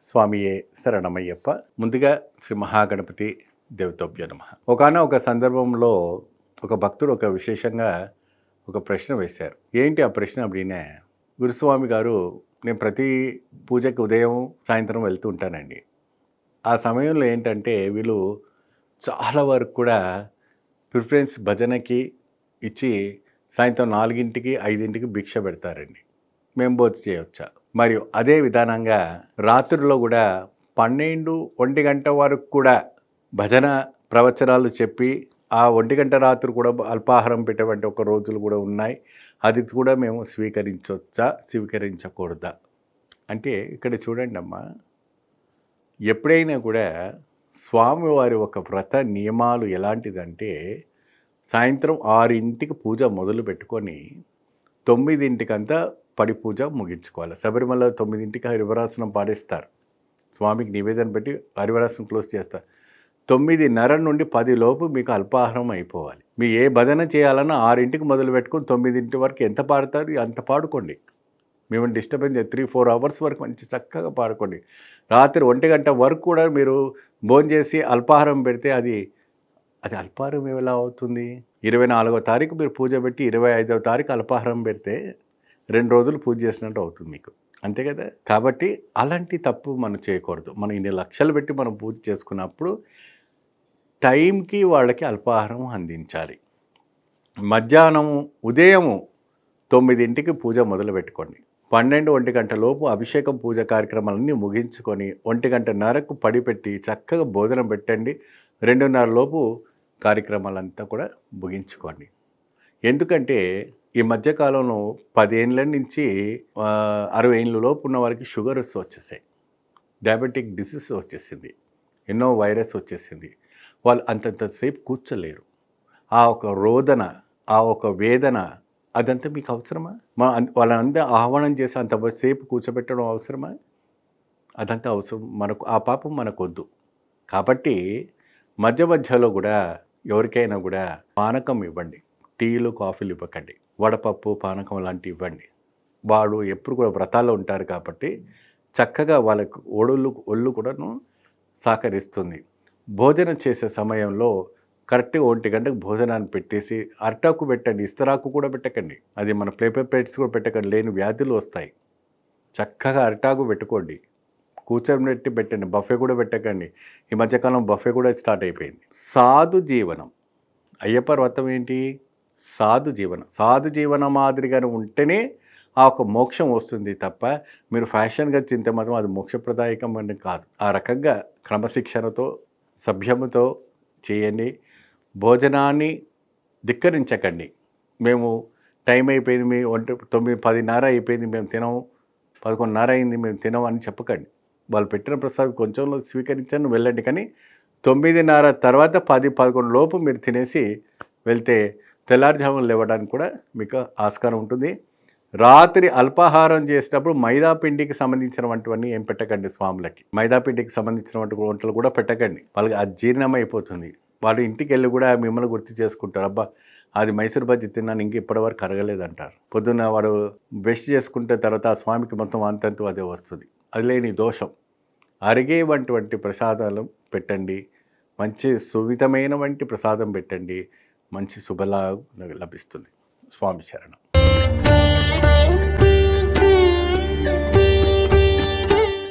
స్వామియే శరణమయ్యప్ప. ముందుగా శ్రీ మహాగణపతి దేవతోభ్యో నమః. ఒకానొక సందర్భంలో ఒక భక్తుడు ఒక విశేషంగా ఒక ప్రశ్న వేశారు. ఏంటి ఆ ప్రశ్న అడిగినా, గురుస్వామి గారు, నేను ప్రతి పూజకి ఉదయం సాయంత్రం వెళ్తూ ఉంటానండి. ఆ సమయంలో ఏంటంటే వీళ్ళు చాలా వరకు కూడా ప్రిఫరెన్స్ భజనకి ఇచ్చి సాయంత్రం 4కి 5కి భిక్ష పెడతారండి. మేము భోజనం చేయొచ్చా? మరియు అదే విధానంగా రాత్రుల్లో కూడా 12, 1 వరకు కూడా భజన ప్రవచనాలు చెప్పి ఆ 1 రాత్రి కూడా అల్పాహారం పెట్టేటువంటి ఒక రోజులు కూడా ఉన్నాయి. అది కూడా మేము స్వీకరించవచ్చా, స్వీకరించకూడదా? అంటే ఇక్కడ చూడండి అమ్మా, ఎప్పుడైనా కూడా స్వామివారి ఒక వ్రత నియమాలు ఎలాంటిదంటే, సాయంత్రం 6కి పూజ మొదలు పెట్టుకొని 9కంతా పడి పూజ ముగించుకోవాలి. శబరిమల 9కి హరివరాసనం పాడేస్తారు. స్వామికి నివేదన పెట్టి హరివరాసనం క్లోజ్ చేస్తారు. 9:30 నుండి 10 లోపు మీకు అల్పాహారం అయిపోవాలి. మీ ఏ భజన చేయాలన్నా 6కి మొదలు పెట్టుకొని 9 వరకు ఎంత పాడతారు అంత పాడుకోండి. మిమ్మల్ని డిస్టర్బెన్స్ 3-4 అవర్స్ వరకు మంచి చక్కగా పాడుకోండి. రాత్రి 1 వరకు కూడా మీరు భోంచేసి అల్పాహారం పెడితే అది అల్పాహారం ఎలా అవుతుంది? 24వ తారీఖు మీరు పూజ పెట్టి 25వ తారీఖు అల్పాహారం పెడితే 2 రోజులు పూజ చేసినట్టు అవుతుంది మీకు. అంతే కదా? కాబట్టి అలాంటి తప్పు మనం చేయకూడదు. మనం ఇన్ని లక్షలు పెట్టి మనం పూజ చేసుకున్నప్పుడు టైంకి వాళ్ళకి అల్పాహారం అందించాలి. మధ్యాహ్నం ఉదయం 9కి పూజ మొదలు పెట్టుకోండి. 12-1 లోపు అభిషేకం పూజ కార్యక్రమాలన్నీ ముగించుకొని 1:30కు పడిపెట్టి చక్కగా భోజనం పెట్టండి. 2:30 లోపు కార్యక్రమాలంతా కూడా ముగించుకోండి. ఎందుకంటే ఈ మధ్యకాలంలో 10 ఏళ్ళ నుంచి 60 ఏళ్ళ లోపు ఉన్న వారికి షుగర్స్ వచ్చేసాయి, డయాబెటిక్ డిసీజ్ వచ్చేసింది, ఎన్నో వైరస్ వచ్చేసింది. వాళ్ళు అంతంతసేపు కూర్చోలేరు. ఆ ఒక రోదన, ఆ ఒక వేదన, అదంతా మీకు అవసరమా? వాళ్ళంతా ఆహ్వానం చేసి అంతసేపు కూర్చోబెట్టడం అవసరమా? అదంతా అవసరం మనకు, ఆ పాపం మనకొద్దు. కాబట్టి మధ్యలో కూడా ఎవరికైనా కూడా పానకం ఇవ్వండి. టీలు కాఫీలు ఇవ్వకండి. వడపప్పు పానకం లాంటివి ఇవ్వండి. వాడు ఎప్పుడు కూడా వ్రతాల్లో ఉంటారు కాబట్టి చక్కగా వాళ్ళకు ఒళ్ళు కూడాను సహకరిస్తుంది. భోజనం చేసే సమయంలో కరెక్ట్గా 1 భోజనాన్ని పెట్టేసి అరటాకు పెట్టండి, ఇస్తరాకు కూడా పెట్టకండి. అది మన పేపర్ ప్లేట్స్ కూడా పెట్టకండి, లేని వ్యాధులు వస్తాయి. చక్కగా అరటాకు పెట్టుకోండి, కూర్చోబెట్టి పెట్టండి. బఫే కూడా పెట్టకండి. ఈ మధ్యకాలం బఫే కూడా స్టార్ట్ అయిపోయింది. సాధు జీవనం, అయ్యప్ప వ్రతం ఏంటి? సాధు జీవనం. సాధు జీవనం మాదిరిగానే ఉంటేనే ఆ ఒక మోక్షం వస్తుంది తప్ప మీరు ఫ్యాషన్గా తింటే మాత్రం అది మోక్షప్రదాయకం అని కాదు. ఆ రకంగా క్రమశిక్షణతో సభ్యముతో చేయండి. భోజనాన్ని ధిక్కరించకండి. మేము టైం అయిపోయింది, మీ 9-10:30 అయిపోయింది, మేము తినము, 11:30 అయింది, మేము తినము అని చెప్పకండి. వాళ్ళు పెట్టిన ప్రసాదం కొంచెంలో స్వీకరించండి, వెళ్ళండి. కానీ 9:30 తర్వాత 10-11 లోపు మీరు తినేసి వెళ్తే తెల్లారుజామున లేవడానికి కూడా మీకు ఆస్కారం ఉంటుంది. రాత్రి అల్పాహారం చేసేటప్పుడు మైదా పిండికి సంబంధించినటువంటివన్నీ ఏం పెట్టకండి స్వాములకి. మైదా పిండికి సంబంధించినటువంటి వంటలు కూడా పెట్టకండి. వాళ్ళకి అజీర్ణం అయిపోతుంది. వాళ్ళు ఇంటికి వెళ్ళి కూడా మిమ్మల్ని గుర్తు చేసుకుంటారు. అబ్బా, అది మైసూర్ బజ్జీ తిన్నాను, ఇంక ఇప్పటివరకు కరగలేదంటారు. పొద్దున్న వాడు బ్రష్ చేసుకుంటే తర్వాత ఆ స్వామికి మొత్తం అంతంతు అదే వస్తుంది. అది లేని దోషం. అరిగేటువంటి ప్రసాదాలు పెట్టండి. మంచి సువిధమైనటువంటి ప్రసాదం పెట్టండి. మంచి శుభలా లభిస్తుంది. స్వామి శరణం.